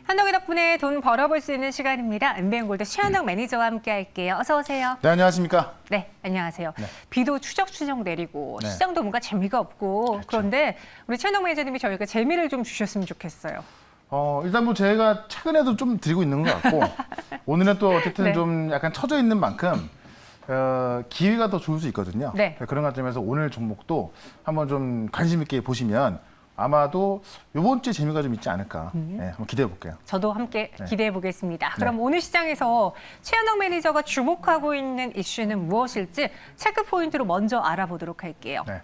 한덕이 덕분에 돈 벌어볼 수 있는 시간입니다. MBN골드 최한덕 매니저와 함께 할게요. 어서 오세요. 네, 안녕하십니까? 네, 안녕하세요. 네. 비도 추적추적 내리고 네. 시장도 뭔가 재미가 없고 그렇죠. 그런데 우리 최한덕 매니저님이 저희가 재미를 좀 주셨으면 좋겠어요. 일단 뭐 제가 최근에도 좀 드리고 있는 것 같고 오늘은 또 어쨌든 네. 좀 약간 처져 있는 만큼 기회가 더 좋을 수 있거든요. 네. 그런 관점에서 오늘 종목도 한번 좀 관심 있게 보시면 아마도 이번 주에 재미가 좀 있지 않을까. 네, 한번 기대해 볼게요. 저도 함께 네. 기대해 보겠습니다. 그럼 네. 오늘 시장에서 최한덕 매니저가 주목하고 있는 이슈는 무엇일지 체크 포인트로 먼저 알아보도록 할게요. 네.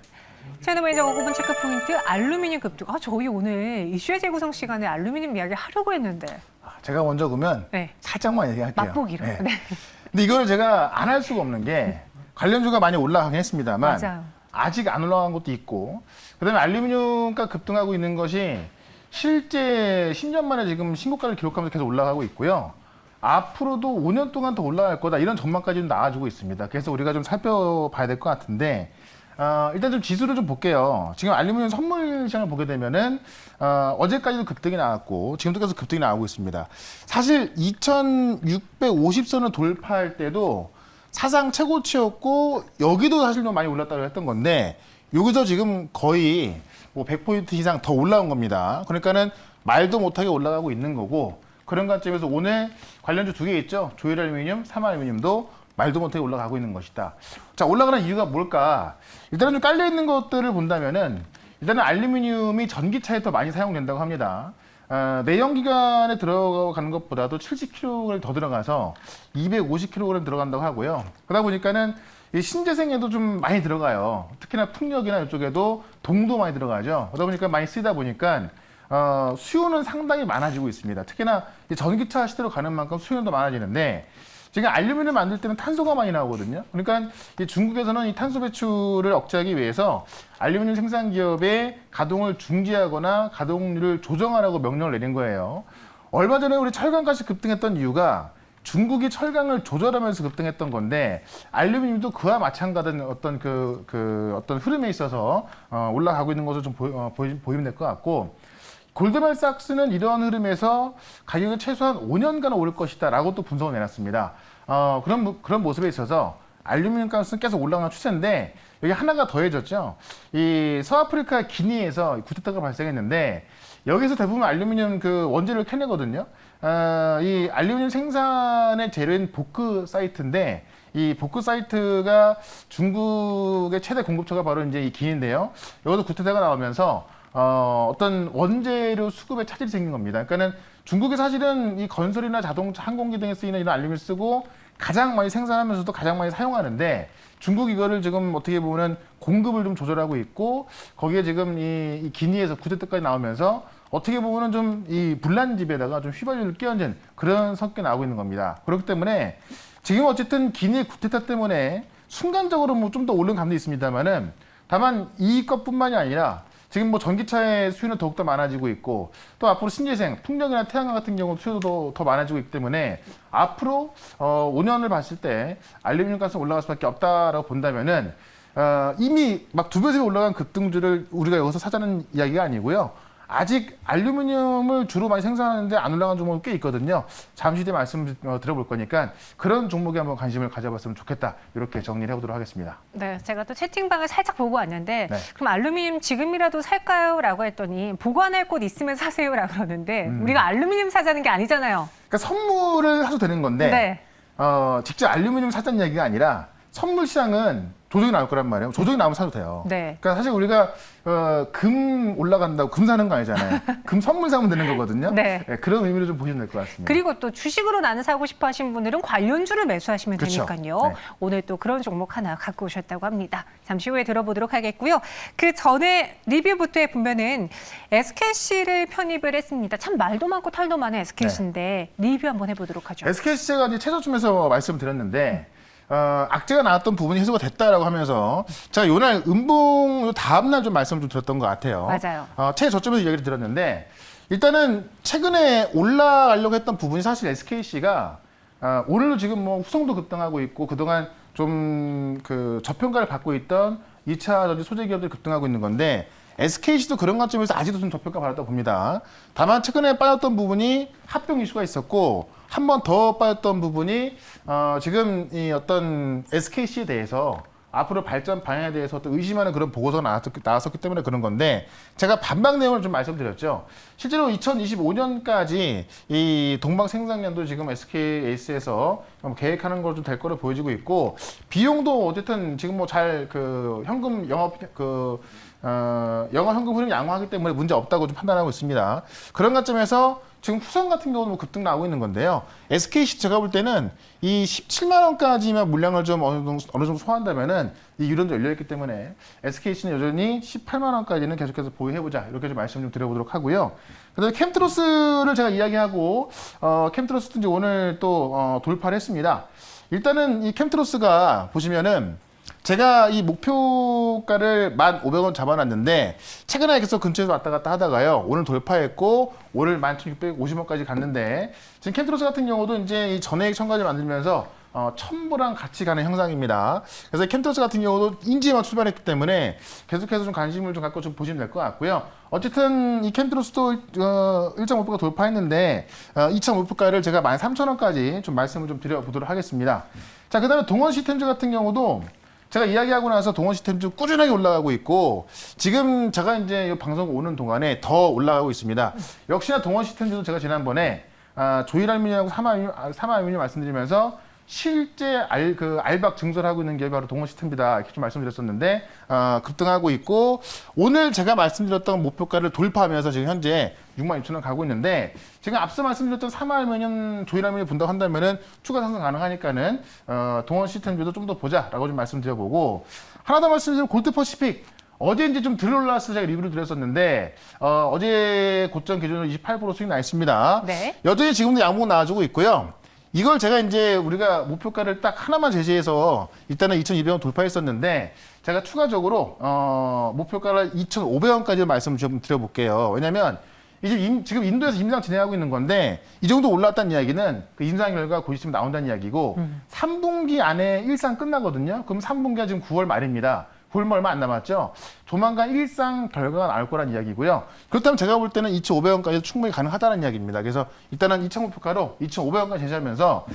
최한덕 매니저가 꼽은 체크 포인트 알루미늄 급등. 저희 오늘 이슈의 재구성 시간에 알루미늄 이야기 하려고 했는데 제가 먼저 그러면 네. 살짝만 얘기할게요. 맛보기로. 네. 네. 근데 이거를 제가 안 할 수가 없는 게 관련주가 많이 올라가긴 했습니다만 맞아요. 아직 안 올라간 것도 있고 그다음에 알루미늄가 급등하고 있는 것이 실제 10년 만에 지금 신고가를 기록하면서 계속 올라가고 있고요. 앞으로도 5년 동안 더 올라갈 거다 이런 전망까지는 나와주고 있습니다. 그래서 우리가 좀 살펴봐야 될 것 같은데 일단 좀 지수를 좀 볼게요. 지금 알루미늄 선물 시장을 보게 되면은 어제까지도 급등이 나왔고 지금도 계속 급등이 나오고 있습니다. 사실 2,650선을 돌파할 때도 사상 최고치였고 여기도 사실 좀 많이 올랐다고 했던 건데 여기서 지금 거의 뭐 100포인트 이상 더 올라온 겁니다. 그러니까는 말도 못하게 올라가고 있는 거고 그런 관점에서 오늘 관련주 두 개 있죠. 조일알루미늄, 삼알루미늄도 말도 못하게 올라가고 있는 것이다. 자, 올라가는 이유가 뭘까? 일단은 좀 깔려 있는 것들을 본다면은 일단은 알루미늄이 전기차에 더 많이 사용된다고 합니다. 내연기관에 들어가는 것보다도 70kg 더 들어가서 250kg 들어간다고 하고요. 그러다 보니까는 이 신재생에도 좀 많이 들어가요. 특히나 풍력이나 이쪽에도 동도 많이 들어가죠. 그러다 보니까 많이 쓰다 보니까 수요는 상당히 많아지고 있습니다. 특히나 이 전기차 시대로 가는 만큼 수요는 더 많아지는데 지금 알루미늄 만들 때는 탄소가 많이 나오거든요. 그러니까 이 중국에서는 이 탄소 배출을 억제하기 위해서 알루미늄 생산 기업의 가동을 중지하거나 가동률을 조정하라고 명령을 내린 거예요. 얼마 전에 우리 철강가스 급등했던 이유가 중국이 철강을 조절하면서 급등했던 건데 알루미늄도 그와 마찬가지인 어떤 어떤 흐름에 있어서 올라가고 있는 것을 좀 보이면 될 것 같고. 골드만삭스는 이러한 흐름에서 가격이 최소한 5년간 오를 것이다라고 또 분석을 내놨습니다. 그런 모습에 있어서 알루미늄 값은 계속 올라가는 추세인데 여기 하나가 더해졌죠. 이 서아프리카 기니에서 쿠데타가 발생했는데 여기서 대부분 알루미늄 그 원재료를 캐내거든요. 이 알루미늄 생산의 재료인 보크 사이트인데 이 보크 사이트가 중국의 최대 공급처가 바로 이제 이 기니인데요. 여기서 쿠데타가 나오면서 어떤 원재료 수급에 차질이 생긴 겁니다. 그러니까는 중국이 사실은 이 건설이나 자동차, 항공기 등에 쓰이는 이런 알루미늄을 쓰고 가장 많이 생산하면서도 가장 많이 사용하는데 중국 이거를 지금 어떻게 보면 공급을 좀 조절하고 있고 거기에 지금 이 기니에서 쿠데타까지 나오면서 어떻게 보면은 좀 이 분란집에다가 좀 휘발유를 끼얹은 그런 성격이 나오고 있는 겁니다. 그렇기 때문에 지금 어쨌든 기니의 쿠데타 때문에 순간적으로 뭐 좀 더 오른 감도 있습니다만은 다만 이것뿐만이 아니라 지금 뭐 전기차의 수요는 더욱더 많아지고 있고 또 앞으로 신재생, 풍력이나 태양광 같은 경우 수요도 더 많아지고 있기 때문에 앞으로 5년을 봤을 때 알루미늄 값은 올라갈 수밖에 없다라고 본다면은 이미 막 2배, 3배 올라간 급등주를 우리가 여기서 사자는 이야기가 아니고요. 아직 알루미늄을 주로 많이 생산하는데 안 올라간 종목이 꽤 있거든요. 잠시 뒤에 말씀 드려볼 거니까 그런 종목에 한번 관심을 가져봤으면 좋겠다. 이렇게 정리를 해보도록 하겠습니다. 네, 제가 또 채팅방을 살짝 보고 왔는데 네. 그럼 알루미늄 지금이라도 살까요? 라고 했더니 보관할 곳 있으면 사세요 라고 그러는데 우리가 알루미늄 사자는 게 아니잖아요. 그러니까 선물을 사도 되는 건데 네. 직접 알루미늄 사자는 얘기가 아니라 선물 시장은 조정이 나올 거란 말이에요. 조정이 나오면 사도 돼요. 네. 그러니까 사실 우리가 금 올라간다고 금 사는 거 아니잖아요. 금 선물 사면 되는 거거든요. 네. 그런 의미로 좀 보시면 될 것 같습니다. 그리고 또 주식으로 나는 사고 싶어 하신 분들은 관련주를 매수하시면 그렇죠. 되니까요. 네. 오늘 또 그런 종목 하나 갖고 오셨다고 합니다. 잠시 후에 들어보도록 하겠고요. 그 전에 리뷰부터에 보면은 SKC를 편입을 했습니다. 참 말도 많고 탈도 많은 SKC인데 리뷰 한번 해보도록 하죠. SKC 제가 이제 최저점에서 말씀드렸는데 악재가 나왔던 부분이 해소가 됐다라고 하면서 제가 요날 음봉 다음날 좀 말씀 좀 드렸던 것 같아요. 맞아요. 최저점에서 이야기를 드렸는데 일단은 최근에 올라가려고 했던 부분이 사실 SKC가 오늘도 지금 뭐 후성도 급등하고 있고 그동안 좀 그 저평가를 받고 있던 2차 전지 소재 기업들이 급등하고 있는 건데 SKC도 그런 관점에서 아직도 좀 저평가 받았다 봅니다. 다만 최근에 빠졌던 부분이 합병 이슈가 있었고 한 번 더 빠졌던 부분이 지금 이 어떤 SKC에 대해서 앞으로 발전 방향에 대해서 어떤 의심하는 그런 보고서가 나왔었기 때문에 그런 건데 제가 반박 내용을 좀 말씀드렸죠. 실제로 2025년까지 이 동방 생산량도 지금 SK 에이스에서 계획하는 걸 좀 될 거로 보여지고 있고 비용도 어쨌든 지금 뭐 잘 그 현금 영업 영업 현금 흐름 양호하기 때문에 문제 없다고 좀 판단하고 있습니다. 그런 관점에서 지금 후성 같은 경우는 뭐 급등 나오고 있는 건데요. SKC 제가 볼 때는 이 17만 원까지만 물량을 좀 어느 정도 소화한다면은 이 유론도 열려있기 때문에 SKC는 여전히 18만 원까지는 계속해서 보유해보자 이렇게 좀 말씀 좀 드려보도록 하고요. 그다음에 캠트로스를 제가 이야기하고 캠트로스도 이제 오늘 또 돌파를 했습니다. 일단은 이 캠트로스가 보시면은 제가 이 목표가를 1,500원 잡아놨는데 최근에 계속 근처에서 왔다 갔다 하다가요. 오늘 돌파했고 오늘 11,650원까지 갔는데 지금 캠트로스 같은 경우도 이제 이 전액 첨가를 만들면서 첨부랑 같이 가는 형상입니다. 그래서 캠트로스 같은 경우도 인지에만 출발했기 때문에 계속해서 좀 관심을 좀 갖고 좀 보시면 될 것 같고요. 어쨌든 이 캠트로스도 1.5%가 돌파했는데 2.5%가를 제가 13,000원까지 좀 말씀을 좀 드려보도록 하겠습니다. 자, 그다음에 동원 시스템즈 같은 경우도 제가 이야기하고 나서 동원 시스템즈 꾸준하게 올라가고 있고 지금 제가 이제 이 방송 오는 동안에 더 올라가고 있습니다. 역시나 동원 시스템즈도 제가 지난번에 조일알미늄하고 삼화알미늄 말씀드리면서 실제 알박 증설하고 있는 기업이 바로 동원 시스템이다 이렇게 좀 말씀드렸었는데 급등하고 있고 오늘 제가 말씀드렸던 목표가를 돌파하면서 지금 현재 66,000원 가고 있는데 지금 앞서 말씀드렸던 삼화알미늄, 조일알미늄 본다고 한다면은 추가 상승 가능하니까는 동원 시스템도 좀 더 보자라고 좀 말씀드려보고 하나 더 말씀드리면 골드퍼시픽 어제 이제 좀 들어올라서 제가 리뷰를 드렸었는데 어제 고점 기준으로 28% 수익 나 있습니다. 네. 여전히 지금도 양봉 나와주고 있고요. 이걸 제가 이제 우리가 목표가를 딱 하나만 제시해서 일단은 2,200원 돌파했었는데 제가 추가적으로 목표가를 2,500원까지 말씀을 좀 드려볼게요. 왜냐면 이제 지금 인도에서 임상 진행하고 있는 건데 이 정도 올랐다는 이야기는 그 임상 결과 곧 있으면 나온다는 이야기고 3분기 안에 일상 끝나거든요. 그럼 3분기가 지금 9월 말입니다. 9월 얼마 안 남았죠. 조만간 일상 결과가 나올 거란 이야기고요. 그렇다면 제가 볼 때는 2,500원까지 충분히 가능하다는 이야기입니다. 그래서 일단은 2,000원 목표가로 2,500원까지 제시하면서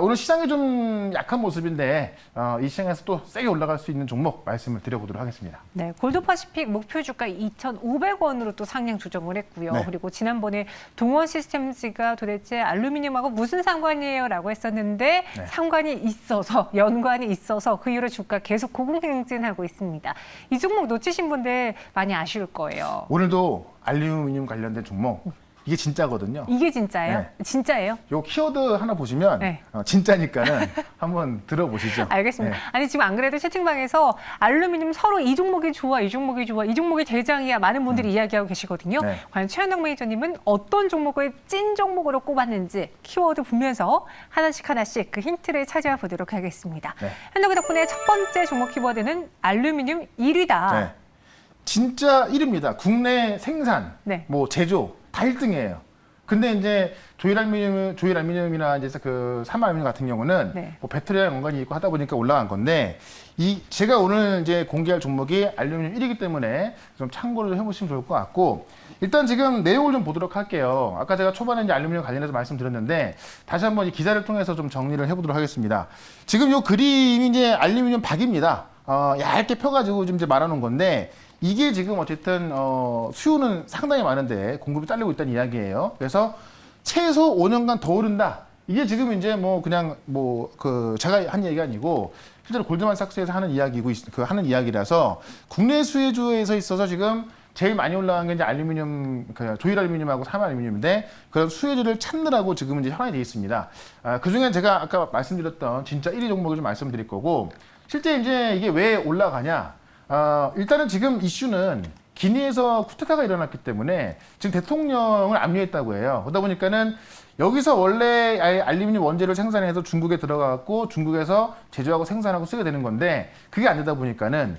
오늘 시장이 좀 약한 모습인데 이 시장에서 또 세게 올라갈 수 있는 종목 말씀을 드려보도록 하겠습니다. 네, 골드퍼시픽 목표 주가 2,500원으로 또 상향 조정을 했고요. 네. 그리고 지난번에 동원 시스템즈가 도대체 알루미늄하고 무슨 상관이에요라고 했었는데 네. 상관이 있어서 연관이 있어서 그 이후로 주가 계속 고공행진하고 있습니다. 이 종목 놓치신 분들 많이 아쉬울 거예요. 오늘도 알루미늄 관련된 종목 이게 진짜거든요. 이게 진짜예요? 네. 진짜예요? 요 키워드 하나 보시면 네. 진짜니까는 한번 들어보시죠. 알겠습니다. 네. 아니 지금 안 그래도 채팅방에서 알루미늄 서로 이 종목이 좋아, 이 종목이 좋아, 이 종목이 대장이야 많은 분들이 이야기하고 계시거든요. 네. 과연 최현덕 매니저님은 어떤 종목을 찐 종목으로 꼽았는지 키워드 보면서 하나씩 그 힌트를 찾아보도록 하겠습니다. 네. 현덕이 덕분에 첫 번째 종목 키워드는 알루미늄 1위다. 네. 진짜 1위입니다. 국내 생산, 네. 뭐 제조 다 1등이에요. 근데 이제 조일알미늄이나 이제 그 삼화알미늄 같은 경우는 네. 뭐 배터리랑 연관이 있고 하다 보니까 올라간 건데 제가 오늘 이제 공개할 종목이 알루미늄 1위이기 때문에 좀 참고를 해보시면 좋을 것 같고 일단 지금 내용을 좀 보도록 할게요. 아까 제가 초반에 이제 알루미늄 관련해서 말씀드렸는데 다시 한번 이 기사를 통해서 좀 정리를 해보도록 하겠습니다. 지금 이 그림이 이제 알루미늄 박입니다. 얇게 펴가지고 좀 이제 말아놓은 건데. 이게 지금 어쨌든 수요는 상당히 많은데 공급이 딸리고 있다는 이야기예요. 그래서 최소 5년간 더 오른다. 이게 지금 이제 뭐 그냥 뭐 그 제가 한 얘기가 아니고 실제로 골드만삭스에서 하는 이야기고 하는 이야기라서 국내 수혜주에서 있어서 지금 제일 많이 올라간 게 이제 알루미늄, 조일알루미늄하고 삼화알루미늄인데 그런 수혜주를 찾느라고 지금 이제 현황이 되어 있습니다. 그 중에 제가 아까 말씀드렸던 진짜 1위 종목을 좀 말씀드릴 거고 실제 이제 이게 왜 올라가냐? 일단은 지금 이슈는 기니에서 쿠데타가 일어났기 때문에 지금 대통령을 압류했다고 해요. 그러다 보니까는 여기서 원래 알루미늄 원재료 생산해서 중국에 들어가고 중국에서 제조하고 생산하고 쓰게 되는 건데 그게 안 되다 보니까는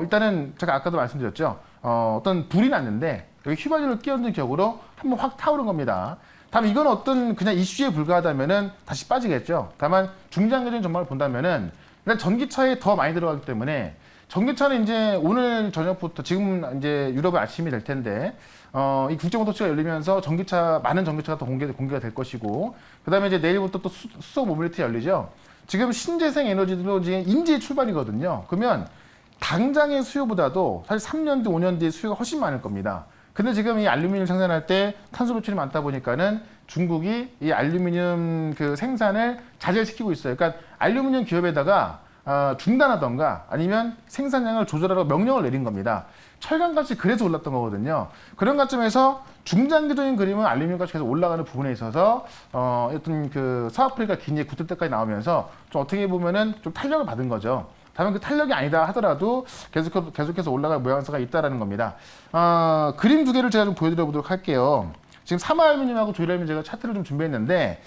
일단은 제가 아까도 말씀드렸죠. 어떤 불이 났는데 여기 휘발유를 끼얹는 격으로 한번 확 타오른 겁니다. 다만 이건 어떤 그냥 이슈에 불과하다면은 다시 빠지겠죠. 다만 중장기적인 전망을 본다면은 일단 전기차에 더 많이 들어가기 때문에 전기차는 이제 오늘 저녁부터 지금 이제 유럽은 아침이 될 텐데 이 국제모터쇼가 열리면서 많은 전기차가 또 공개가 될 것이고 그다음에 이제 내일부터 또 수소 모빌리티 열리죠. 지금 신재생 에너지도 이제 인지 출발이거든요. 그러면 당장의 수요보다도 사실 3년 뒤, 5년 뒤에 수요가 훨씬 많을 겁니다. 근데 지금 이 알루미늄 생산할 때 탄소 배출이 많다 보니까는 중국이 이 알루미늄 그 생산을 자제시키고 있어요. 그러니까 알루미늄 기업에다가 중단하던가 아니면 생산량을 조절하라고 명령을 내린 겁니다. 철강 값이 그래서 올랐던 거거든요. 그런 관점에서 중장기적인 그림은 알루미늄 값이 계속 올라가는 부분에 있어서 어떤 그 서아프리카 기니의 구태 때까지 나오면서 좀 어떻게 보면은 좀 탄력을 받은 거죠. 다만 그 탄력이 아니다 하더라도 계속해서 올라갈 모양새가 있다라는 겁니다. 그림 두 개를 제가 좀 보여드려 보도록 할게요. 지금 사마알루미늄하고 조일알루미늄 제가 차트를 좀 준비했는데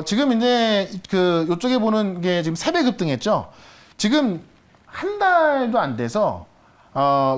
지금 이제 그 이쪽에 보는 게 지금 3배 급등했죠. 지금 한 달도 안 돼서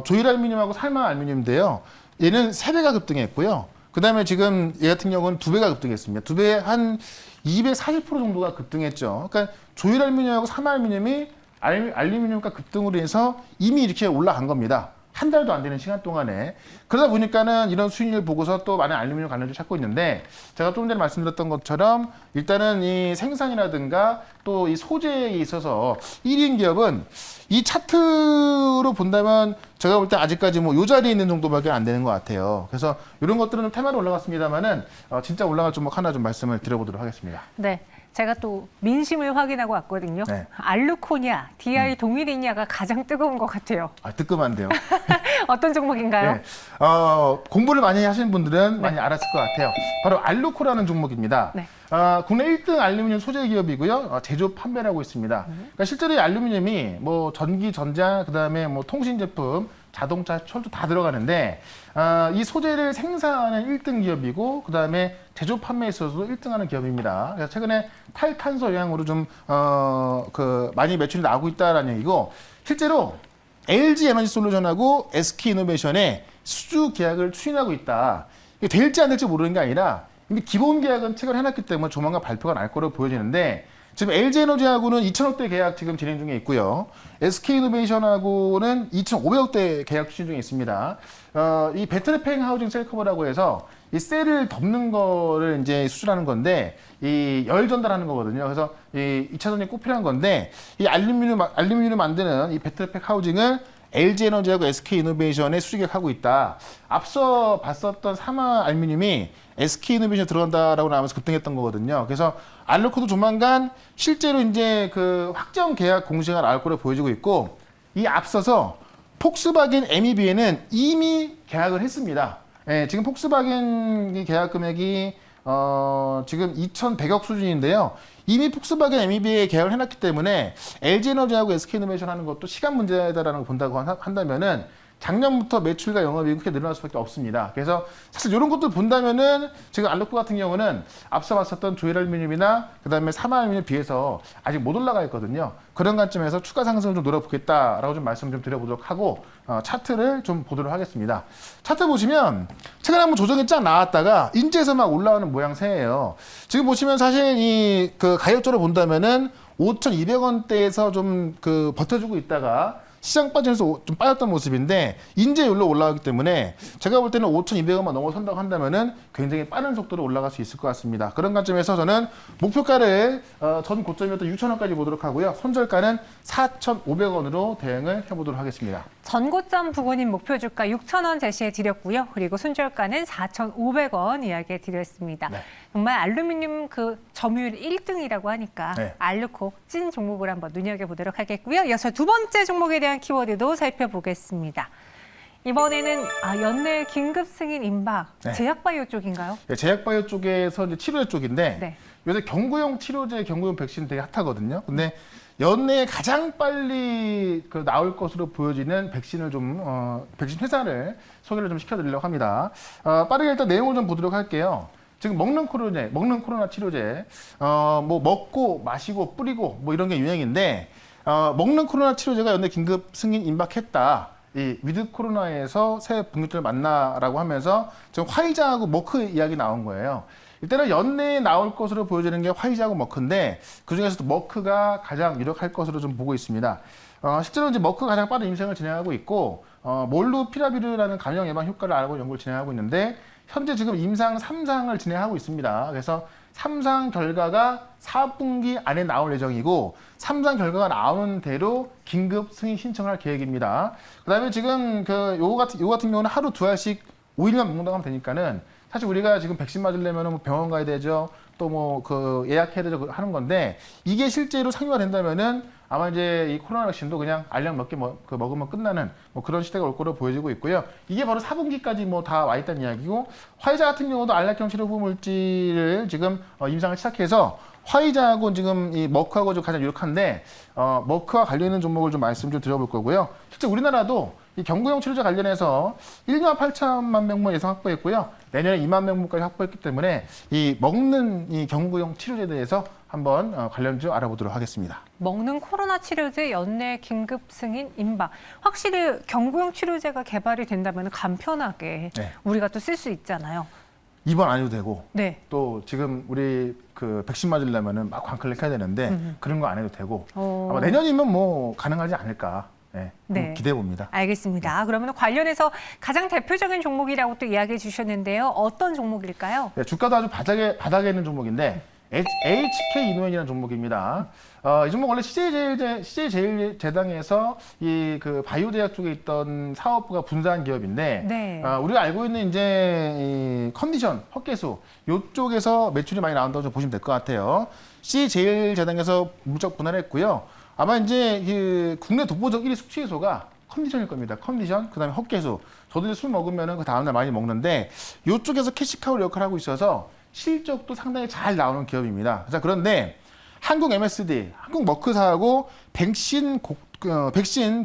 조일알루미늄하고 사마알루미늄인데요. 얘는 3배가 급등했고요. 그다음에 지금 얘 같은 경우는 2배가 급등했습니다. 2배 한 240% 정도가 급등했죠. 그러니까 조일알루미늄하고 사마알루미늄이 알루미늄가 급등으로 해서 이미 이렇게 올라간 겁니다. 한 달도 안 되는 시간 동안에. 그러다 보니까는 이런 수익률을 보고서 또 많은 알루미늄 관련주를 찾고 있는데 제가 좀 전에 말씀드렸던 것처럼 일단은 이 생산이라든가 또 이 소재에 있어서 1인 기업은 이 차트로 본다면 제가 볼 때 아직까지 뭐 요 자리에 있는 정도밖에 안 되는 것 같아요. 그래서 이런 것들은 테마로 올라갔습니다만은 진짜 올라갈 종목 하나 좀 말씀을 드려보도록 하겠습니다. 네. 제가 또 민심을 확인하고 왔거든요. 네. 알루코냐, DI 동일이냐가 가장 뜨거운 것 같아요. 뜨끔한데요. 어떤 종목인가요? 네. 공부를 많이 하시는 분들은 많이 알았을 것 같아요. 바로 알루코라는 종목입니다. 네. 국내 1등 알루미늄 소재 기업이고요. 제조 판매를 하고 있습니다. 그러니까 실제로 이 알루미늄이 뭐 전기, 전자, 그다음에 뭐 통신 제품, 자동차, 철도 다 들어가는데 이 소재를 생산하는 1등 기업이고 그다음에 제조 판매에 있어서도 1등하는 기업입니다. 그래서 최근에 탈탄소 영향으로 좀 많이 매출이 나오고 있다라는 얘기고 실제로 LG 에너지 솔루션하고 SK 이노베이션에 수주 계약을 추진하고 있다. 이게 될지 안 될지 모르는 게 아니라 이미 기본 계약은 체결 해놨기 때문에 조만간 발표가 날 거로 보여지는데 지금 LG에너지하고는 2,000억대 계약 지금 진행 중에 있고요. SK이노베이션하고는 2,500억대 계약 추진 중에 있습니다. 이 배터리 하우징 셀커버라고 해서 이 셀을 덮는 거를 이제 수출하는 건데 이 열 전달하는 거거든요. 그래서 이 2차 전지 꼭 필요한 건데 이 알루미늄을 만드는 이 배터리 하우징을 LG에너지하고 SK이노베이션에 수주계약하고 있다. 앞서 봤었던 사마알루미늄이 SK이노베이션 들어간다라고 나오면서 급등했던 거거든요. 그래서 알루코도 조만간 실제로 이제 그 확정 계약 공시가 나올 거로 보여지고 있고 이 앞서서 폭스바겐 MEB에는 이미 계약을 했습니다. 예, 지금 폭스바겐 계약 금액이 지금 2,100억 수준인데요. 이미 폭스바겐 MEB에 계약을 해놨기 때문에 LG에너지하고 SK이노베이션 하는 것도 시간 문제다라는 걸 본다고 한다면은 작년부터 매출과 영업이익이 크게 늘어날 수밖에 없습니다. 그래서 사실 이런 것들 본다면은 지금 알루코 같은 경우는 앞서 봤었던 조일알루미늄이나 그다음에 사마알루미늄에 비해서 아직 못 올라가 있거든요. 그런 관점에서 추가 상승을 좀 노려보겠다라고 좀 말씀 좀 드려보도록 하고 차트를 좀 보도록 하겠습니다. 차트 보시면 최근에 한번 조정이 쫙 나왔다가 인제에서 막 올라오는 모양새예요. 지금 보시면 사실 이 그 가격적으로 본다면은 5,200원대에서 좀 그 버텨주고 있다가 시장 빠지면서 좀 빠졌던 모습인데 인제 여기로 올라가기 때문에 제가 볼 때는 5,200원만 넘어선다고 한다면은 굉장히 빠른 속도로 올라갈 수 있을 것 같습니다. 그런 관점에서 저는 목표가를 전 고점이었던 6,000원까지 보도록 하고요. 손절가는 4,500원으로 대응을 해보도록 하겠습니다. 전고점 부근인 목표 주가 6,000원 제시해 드렸고요. 그리고 손절가는 4,500원 이야기해 드렸습니다. 네. 정말 알루미늄 그 점유율 1등이라고 하니까 네. 알루코 찐 종목을 한번 눈여겨보도록 하겠고요. 이어서 두 번째 종목에 대한 키워드도 살펴보겠습니다. 이번에는 연내 긴급 승인 임박, 네. 제약바이오 쪽인가요? 네, 제약바이오 쪽에서 이제 치료제 쪽인데 네. 요새 경구용 치료제, 경구용 백신 되게 핫하거든요. 근데 연내에 가장 빨리 나올 것으로 보여지는 백신을 좀 백신 회사를 소개를 좀 시켜드리려고 합니다. 빠르게 일단 내용을 좀 보도록 할게요. 지금 먹는 코로나 치료제, 뭐 먹고 마시고 뿌리고 뭐 이런 게 유행인데 먹는 코로나 치료제가 연내 긴급 승인 임박했다. 이 위드 코로나에서 새 분기점을 만나라고 하면서 지금 화이자하고 머크 이야기 나온 거예요. 일단은 연내에 나올 것으로 보여지는 게 화이자하고 머크인데 그중에서도 머크가 가장 유력할 것으로 좀 보고 있습니다. 실제로 이제 머크가 가장 빠른 임상을 진행하고 있고 몰루피라비르라는 감염 예방 효과를 알아보는 연구를 진행하고 있는데 현재 지금 임상 3상을 진행하고 있습니다. 그래서 3상 결과가 4분기 안에 나올 예정이고 3상 결과가 나오는 대로 긴급 승인 신청할 계획입니다. 그다음에 지금 요 같은 경우는 하루 2알씩 5일만 먹는다고 하면 되니까는 사실 우리가 지금 백신 맞으려면 뭐 병원 가야 되죠. 또 뭐 예약해야 되죠. 하는 건데 이게 실제로 상용화 된다면은 아마 이제 이 코로나 백신도 그냥 알약 몇 개 먹으면 끝나는 뭐 그런 시대가 올 거로 보여지고 있고요. 이게 바로 4분기까지 뭐 다 와 있다는 이야기고 화이자 같은 경우도 알약형 치료부 물질을 지금 임상을 시작해서 화이자하고 지금 이 머크하고 좀 가장 유력한데 머크와 관련 있는 종목을 좀 말씀 좀 드려볼 거고요. 실제 우리나라도 이 경구용 치료제 관련해서 1년 8천만 명분 예상 확보했고요. 내년에 2만 명분까지 확보했기 때문에 이 먹는 이 경구용 치료제에 대해서 한번 관련 좀 알아보도록 하겠습니다. 먹는 코로나 치료제 연내 긴급 승인 임박. 확실히 경구용 치료제가 개발이 된다면 간편하게 네. 우리가 또 쓸 수 있잖아요. 입원 안 해도 되고 네. 또 지금 우리 백신 맞으려면은 막 광클릭 해야 되는데 그런 거 안 해도 되고 아마 내년이면 뭐 가능하지 않을까. 네, 네. 기대해 봅니다. 알겠습니다. 그러면 관련해서 가장 대표적인 종목이라고 또 이야기해 주셨는데요. 어떤 종목일까요? 네, 주가도 아주 바닥에 있는 종목인데 HK 이노엔이라는 종목입니다. 이 종목 원래 CJ제일제당에서 이 바이오 제약 쪽에 있던 사업부가 분사한 기업인데 네. 우리가 알고 있는 이제 이 컨디션 헛개수 이쪽에서 매출이 많이 나온다고 좀 보시면 될 것 같아요. CJ제일제당에서 물적 분할했고요. 아마 이제 국내 독보적 1위 숙취해소가 컨디션일 겁니다. 컨디션, 그다음에 헛개수. 저도 이제 술 먹으면은 그 다음날 많이 먹는데 이쪽에서 캐시카우 역할을 하고 있어서 실적도 상당히 잘 나오는 기업입니다. 자, 그런데 한국 MSD, 한국 머크사하고 백신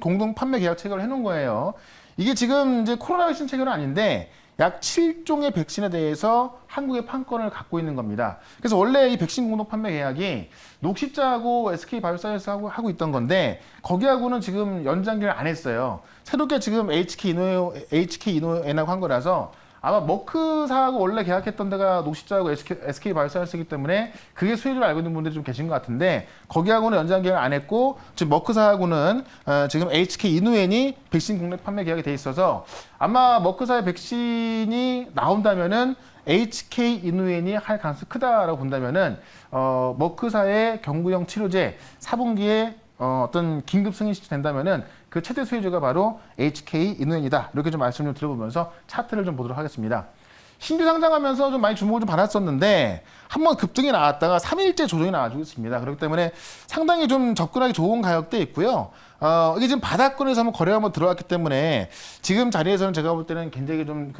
공동 판매 계약 체결을 해놓은 거예요. 이게 지금 이제 코로나 백신 체결은 아닌데 약 7종의 백신에 대해서 한국의 판권을 갖고 있는 겁니다. 그래서 원래 이 백신 공동 판매 계약이 녹십자하고 SK바이오사이언스하고 하고 있던 건데 거기하고는 지금 연장기를 안 했어요. 새롭게 지금 HK 이노엔하고 한 거라서 아마 머크사하고 원래 계약했던 데가 녹십자하고 SK바이오사이언스이기 때문에 그게 수혜를 알고 있는 분들이 좀 계신 것 같은데 거기하고는 연장 계약을 안 했고 지금 머크사하고는 지금 HK 이노엔이 백신 국내 판매 계약이 돼 있어서 아마 머크사의 백신이 나온다면은 HK 이노엔이 할 가능성이 크다라고 본다면은 머크사의 경구용 치료제 4분기에 어떤 긴급 승인 된다면은 그 최대 수혜주가 바로 HK 이노엔이다. 이렇게 좀 말씀 좀 드려보면서 차트를 좀 보도록 하겠습니다. 신규 상장하면서 좀 많이 주목을 좀 받았었는데 한번 급등이 나왔다가 3일째 조정이 나와주고 있습니다. 그렇기 때문에 상당히 좀 접근하기 좋은 가격대에 있고요. 이게 지금 바닥권에서 한번 거래가 한번 들어왔기 때문에 지금 자리에서는 제가 볼 때는 굉장히 좀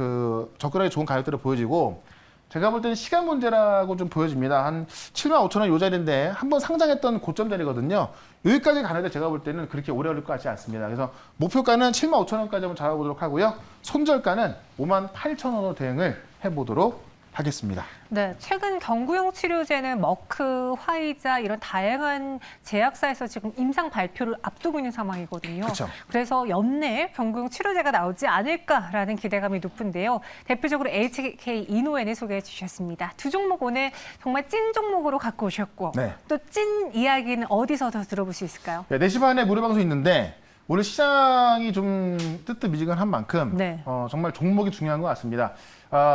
접근하기 좋은 가격대로 보여지고 제가 볼 때는 시간 문제라고 좀 보여집니다. 한 75,000원 요 자리인데 한번 상장했던 고점 자리거든요. 여기까지 가는데 제가 볼 때는 그렇게 오래 걸릴 것 같지 않습니다. 그래서 목표가는 75,000원까지 한번 잡아보도록 하고요. 손절가는 58,000원으로 대응을 해보도록 하겠습니다. 네, 최근 경구용 치료제는 머크, 화이자 이런 다양한 제약사에서 지금 임상 발표를 앞두고 있는 상황이거든요. 그쵸. 그래서 연내에 경구용 치료제가 나오지 않을까라는 기대감이 높은데요. 대표적으로 HK 이노엔을 소개해 주셨습니다. 두 종목 오늘 정말 찐 종목으로 갖고 오셨고 네. 또 찐 이야기는 어디서 더 들어볼 수 있을까요? 네, 4시 반에 무료 방송 있는데 오늘 시장이 좀 뜨뜻미지근한 만큼 네. 정말 종목이 중요한 것 같습니다.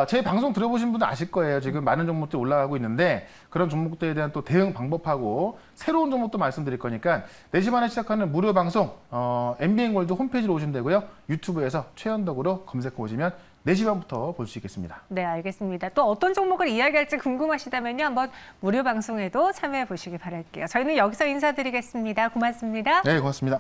제 방송 들어보신 분들 아실 거예요. 지금 많은 종목들이 올라가고 있는데 그런 종목들에 대한 또 대응 방법하고 새로운 종목도 말씀드릴 거니까 4시 반에 시작하는 무료 방송 MBN골드 홈페이지로 오시면 되고요. 유튜브에서 최현덕으로 검색해 오시면 4시 반부터 볼 수 있겠습니다. 네, 알겠습니다. 또 어떤 종목을 이야기할지 궁금하시다면요. 한번 무료 방송에도 참여해 보시기 바랄게요. 저희는 여기서 인사드리겠습니다. 고맙습니다. 네, 고맙습니다.